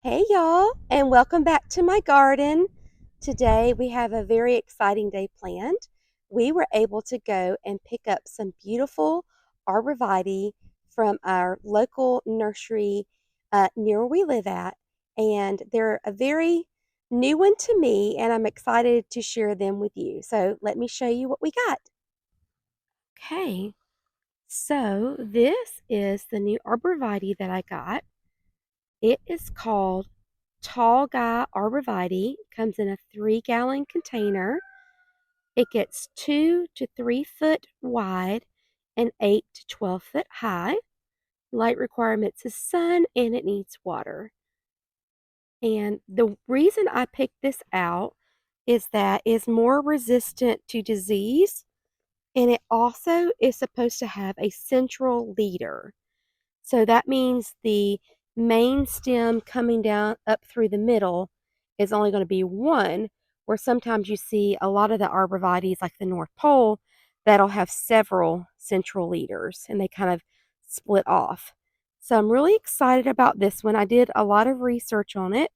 Hey y'all, and welcome back to my garden. Today we have a very exciting day planned. We were able to go and pick up some beautiful arborvitae from our local nursery near where we live at, and they're a very new one to me, and I'm excited to share them with you. So let me show you what we got. Okay, so this is the new arborvitae that I got. It is called Tall Guy Arborvitae. Comes in a 3-gallon container. It gets 2 to 3 foot wide and 8 to 12 foot high. Light requirements is sun and it needs water. And the reason I picked this out is that it's more resistant to disease, and it also is supposed to have a central leader. So that means the main stem coming down up through the middle is only going to be one, where sometimes you see a lot of the arborvitaes, like the North Pole, that'll have several central leaders and they kind of split off. So I'm really excited about this one. I did a lot of research on it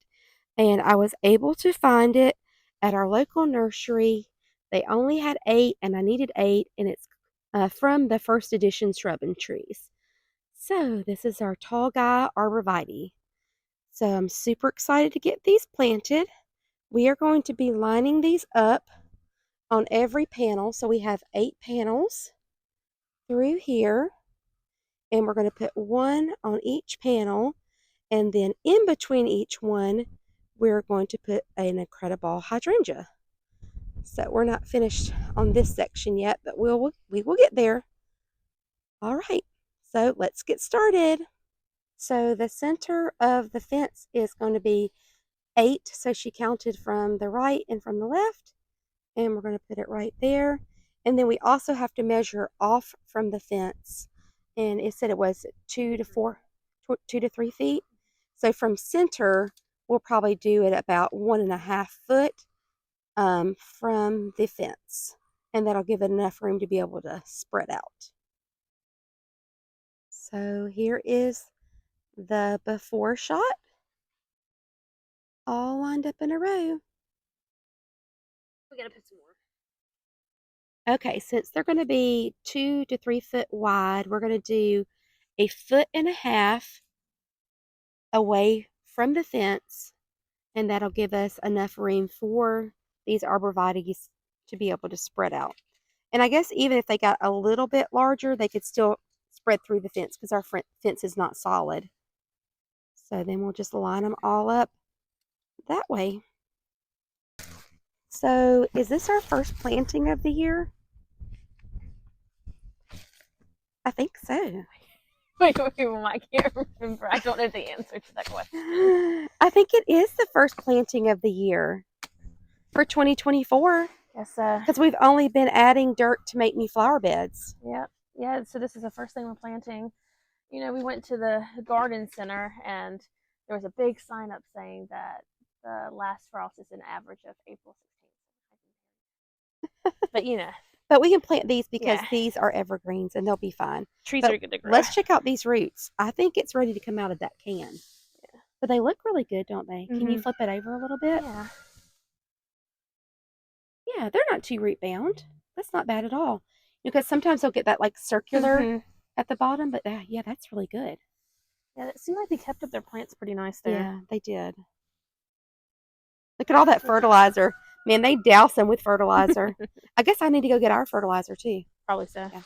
and I was able to find it at our local nursery. They only had 8 and I needed 8, and it's from the First Edition Shrub and Trees. So this is our Tall Guy Arborvitae. So I'm super excited to get these planted. We are going to be lining these up on every panel. So we have 8 panels through here, and we're going to put one on each panel, and then in between each one we're going to put an incredible hydrangea. So we're not finished on this section yet, but we will get there. All right, so let's get started. So the center of the fence is going to be 8. So she counted from the right and from the left, and we're going to put it right there. And then we also have to measure off from the fence, and it said it was 2 to 3 feet. So from center, we'll probably do it about 1.5 foot from the fence, and that'll give it enough room to be able to spread out. So here is the before shot, all lined up in a row. We gotta put some more. Okay, since they're going to be 2 to 3 foot wide, we're going to do 1.5 feet away from the fence, and that'll give us enough room for these arborvitaes to be able to spread out. And I guess even if they got a little bit larger, they could still spread through the fence because our fence is not solid. So then we'll just line them all up that way. So is this our first planting of the year? I think so. Wait, I can't remember. I don't know the answer to that question. I think it is the first planting of the year for 2024 Yes, because we've only been adding dirt to make new flower beds. yeah. So this is the first thing we're planting. You know, we went to the garden center and there was a big sign up saying that the last frost is an average of April 16th. But you know, But we can plant these because yeah, these are evergreens and they'll be fine. trees But are good to grow. let's check out these roots. I think it's ready to come out of that can. Yeah. But they look really good, don't they? Can you Mm-hmm. flip it over a little bit? Yeah. Yeah, they're not too root bound. That's not bad at all. Because sometimes they'll get that like circular Mm-hmm. at the bottom, but yeah, that's really good. Yeah, it seemed like they kept up their plants pretty nice there. Yeah, they did. Look at all that fertilizer. Man, they douse them with fertilizer. I guess I need to go get our fertilizer too. Probably so. Yeah.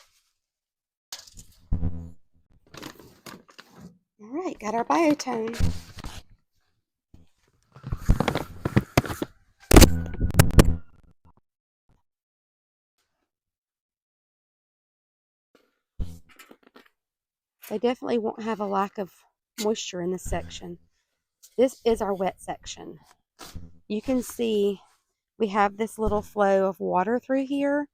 All right, got our biotone. They definitely won't have a lack of moisture in this section. This is our wet section. You can see we have this little flow of water through here.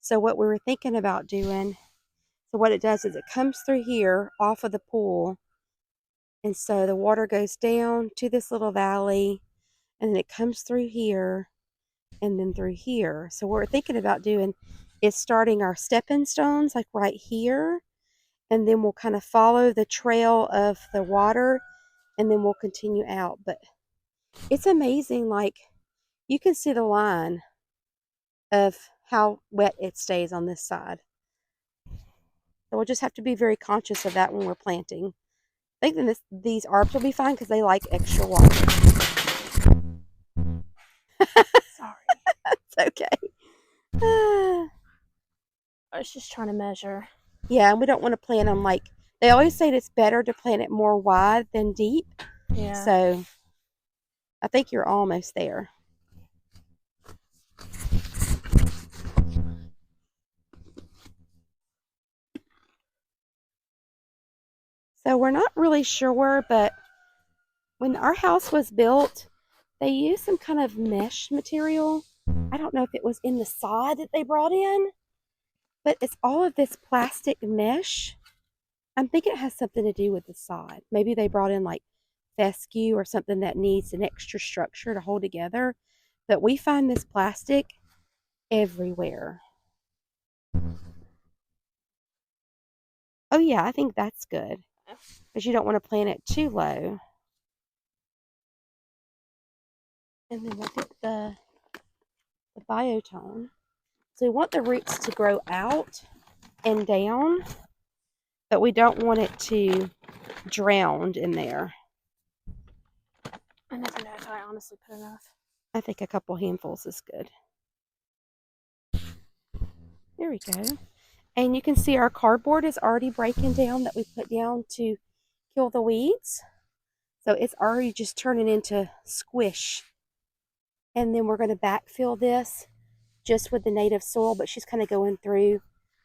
So what we were thinking about doing, so what it does is it comes through here off of the pool. And so the water goes down to this little valley, and then it comes through here and then through here. So what we're thinking about doing is starting our stepping stones like right here, and then we'll kind of follow the trail of the water and then we'll continue out. But it's amazing, like you can see the line of how wet it stays on this side. So we'll just have to be very conscious of that when we're planting. I think that these arbs will be fine because they like extra water. Sorry. It's okay. I was just trying to measure. Yeah, and we don't want to plant them like, they always say it's better to plant it more wide than deep. Yeah. So I think you're almost there. So we're not really sure, but when our house was built, they used some kind of mesh material. I don't know if it was in the sod that they brought in, but it's all of this plastic mesh. I'm thinking it has something to do with the sod. Maybe they brought in like fescue or something that needs an extra structure to hold together. But we find this plastic everywhere. Oh yeah, I think that's good. Because you don't want to plant it too low. And then look at the biotone. So we want the roots to grow out and down, but we don't want it to drown in there. I never know if I honestly put enough. I think a couple handfuls is good. There we go. And you can see our cardboard is already breaking down that we put down to kill the weeds. So it's already just turning into squish. And then we're going to backfill this just with the native soil, but she's kind of going through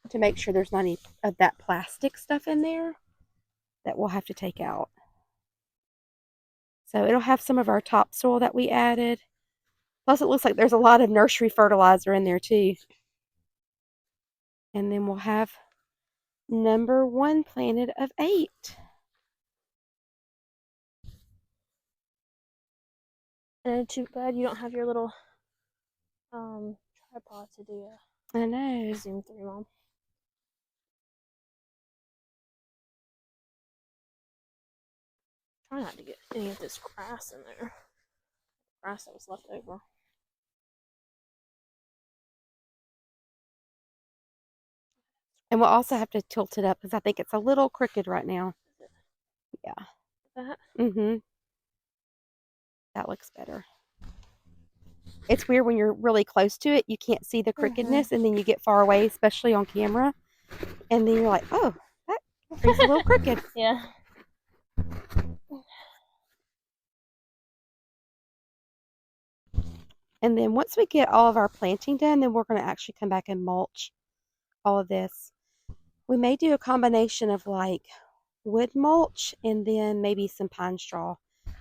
to make sure there's not any of that plastic stuff in there that we'll have to take out. So it'll have some of our topsoil that we added. Plus it looks like there's a lot of nursery fertilizer in there too. And then we'll have number 1 planted of 8. And too bad you don't have your little tripod to do I know. Zoom through, Mom. Try not to get any of this grass in there. Grass that was left over. And we'll also have to tilt it up because I think it's a little crooked right now. Yeah. That? Mm-hmm. That looks better. It's weird when you're really close to it, you can't see the crookedness, and then you get far away, especially on camera, and then you're like, oh, that tree's a little crooked. Yeah. And then once we get all of our planting done, then we're going to actually come back and mulch all of this. We may do a combination of like wood mulch and then maybe some pine straw,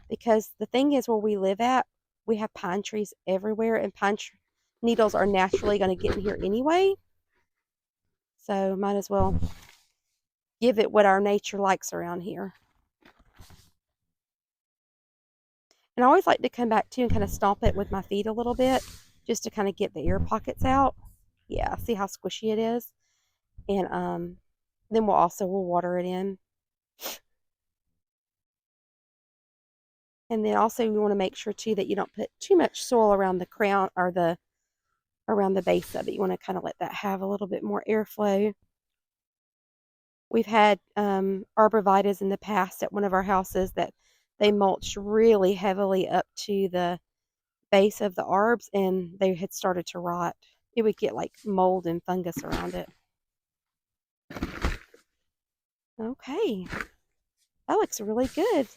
because the thing is, where we live at, we have pine trees everywhere, and pine needles are naturally going to get in here anyway. So might as well give it what our nature likes around here. And I always like to come back too and kind of stomp it with my feet a little bit, just to kind of get the air pockets out. Yeah, see how squishy it is? And then we'll water it in. And then also you want to make sure too that you don't put too much soil around the crown or around the base of it. You want to kind of let that have a little bit more airflow. We've had arborvitaes in the past at one of our houses that they mulched really heavily up to the base of the arbs, and they had started to rot. It would get like mold and fungus around it. Okay, that looks really good.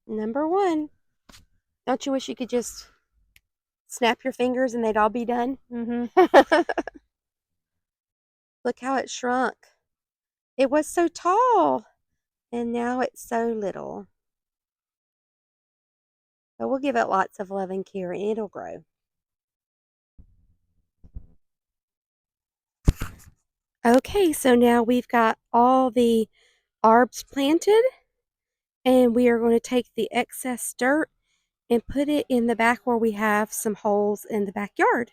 Number 1. Don't you wish you could just snap your fingers and they'd all be done? Mm-hmm. Look how it shrunk. It was so tall, and now it's so little. But we'll give it lots of love and care, and it'll grow. Okay, so now we've got all the arbs planted, and we are going to take the excess dirt and put it in the back where we have some holes in the backyard.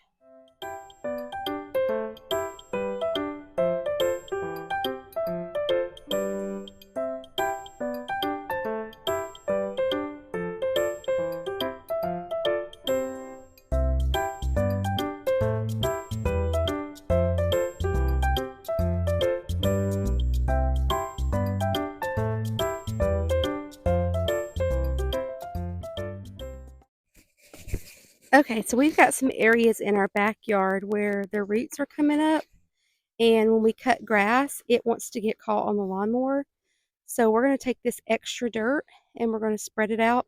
Okay, so we've got some areas in our backyard where the roots are coming up, and when we cut grass, it wants to get caught on the lawnmower. So we're going to take this extra dirt and we're going to spread it out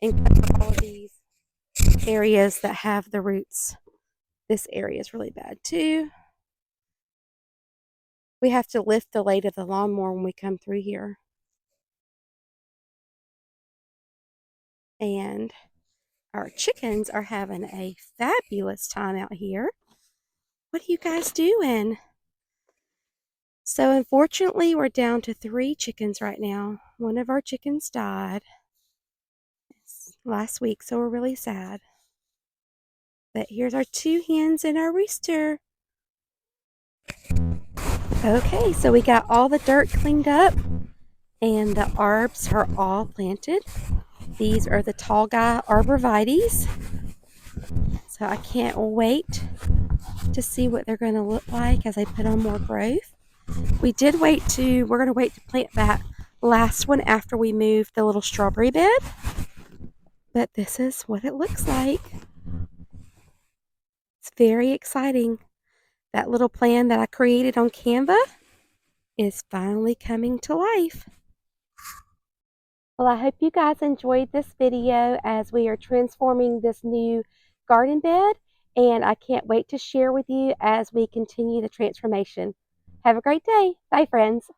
and cover all of these areas that have the roots. This area is really bad too. We have to lift the blade of the lawnmower when we come through here. And our chickens are having a fabulous time out here. What are you guys doing? So unfortunately, we're down to 3 chickens right now. One of our chickens died last week, so we're really sad. But here's our 2 hens and our rooster. Okay, so we got all the dirt cleaned up and the arbs are all planted. These are the Tall Guy Arborvitaes. So I can't wait to see what they're going to look like as I put on more growth. We're going to wait to plant that last one after we move the little strawberry bed. But this is what it looks like. It's very exciting. That little plan that I created on Canva is finally coming to life. Well, I hope you guys enjoyed this video as we are transforming this new garden bed, and I can't wait to share with you as we continue the transformation. Have a great day. Bye, friends.